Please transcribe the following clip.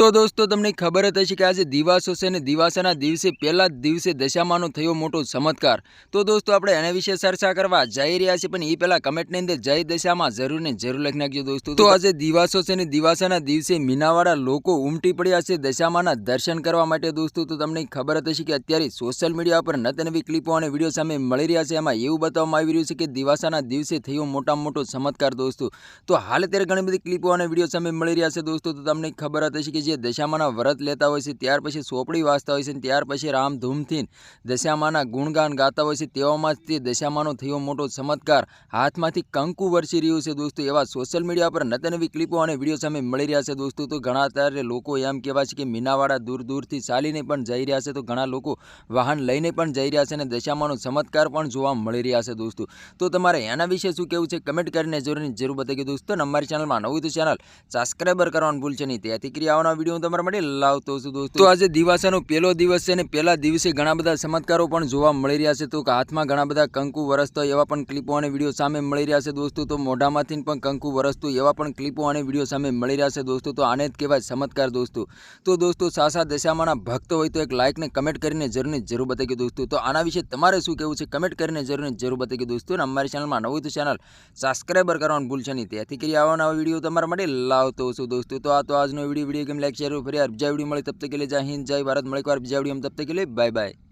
તો દોસ્તો તમને ખબર જ હશે કે આજે દિવાસો છે અને દિવાસાના દિવસે પહેલા જ દિવસે દશામાનો થયો મોટો ચમત્કાર। તો દોસ્તો આપણે એના વિશે ચર્ચા કરવા જઈ રહ્યા છીએ, પણ એ પહેલા કમેન્ટની અંદર જય દશામાં જરૂર ને જરૂર લખી નાખજો દોસ્તો। તો આજે દિવાસો છે અને દિવાસાના દિવસે મીનાવાળા લોકો ઉમટી પડ્યા છે દશામાના દર્શન કરવા માટે દોસ્તો। તો તમને ખબર જ હશે કે અત્યારે સોશિયલ મીડિયા પર નવી ક્લિપો અને વિડીયો સામે મળી રહ્યા છે। એમાં એવું બતાવવામાં આવી રહ્યું છે કે દિવાસાના દિવસે થયો મોટામાં મોટો ચમત્કાર દોસ્તો। તો હાલ અત્યારે ઘણી બધી ક્લિપો અને વિડીયો સામે મળી રહ્યા છે દોસ્તો। તો તમને ખબર જ હશે કે જે દશામાના વ્રત લેતા હોય છે, ત્યાર પછી સોપડી વાંચતા હોય છે, ત્યાર પછી રામધૂમથી દશામાના ગુણગાન ગાતા હોય છે, તેવામાં જ તે દશામાનો થયો મોટો ચમત્કાર, હાથમાંથી કંકુ વરસી રહ્યું છે દોસ્તો। એવા સોશિયલ મીડિયા પર નવી ક્લિપો અને વિડીયો સામે મળી રહ્યા છે દોસ્તો। તો ઘણા અત્યારે લોકો એમ કહેવાય છે કે મીનાવાળા દૂર દૂરથી ચાલીને પણ જઈ રહ્યા છે, તો ઘણા લોકો વાહન લઈને પણ જઈ રહ્યા છે અને દશામાનો ચમત્કાર પણ જોવા મળી રહ્યા છે દોસ્તો। તો તમારે એના વિશે શું કહેવું છે કમેન્ટ કરીને જરૂર બતાવી દોસ્તો। અને અમારી ચેનલમાં નવું તો ચેનલ સબસ્ક્રાઈબર કરવાનું ભૂલશે નહીં, ત્યાંથી કરી આવવાના વિડીયો હું તમારા માટે લાવતો છું દોસ્તો। તો આજે દિવાસાનો પહેલો દિવસ છે અને પહેલા દિવસે ઘણા બધા ચમત્કારો પણ જોવા મળી રહ્યા છે। તો હાથમાં ઘણા બધા કંકુ વરસતા એવા પણ ક્લિપો અને વિડીયો સામે મળી રહ્યા છે દોસ્તો। તો મોઢામાંથી પણ કંકુ વરસતું એવા પણ ક્લિપો અને વિડીયો સામે મળી રહ્યા છે દોસ્તો। તો આને જ કહેવાય ચમત્કાર દોસ્તો। તો દોસ્તો સાસા દશામાના ભક્ત હોય તો એક લાઇક ને કમેન્ટ કરીને જરૂર બતાવી દોસ્તો। તો આના વિશે તમારે શું કહેવું છે કમેન્ટ કરીને જરૂર બતાવી દોસ્તો। અને અમારી ચેનલમાં નવું તો ચેનલ સબસ્ક્રાઈબર કરવાનું ભૂલશે નહીં, ત્યાંથી કરી આવવાના વિડીયો તમારા માટે લાવતો છું દોસ્તો। તો આ તો આજનો વિડીયો ગેમ લાઈક શેર ફરી બીજા વિડીયો મળે, તબ તક के लिए जय हिंद जय भारत। મળે એક વાર બીજા વિડીયો તબ તક के लिए बाय बाय।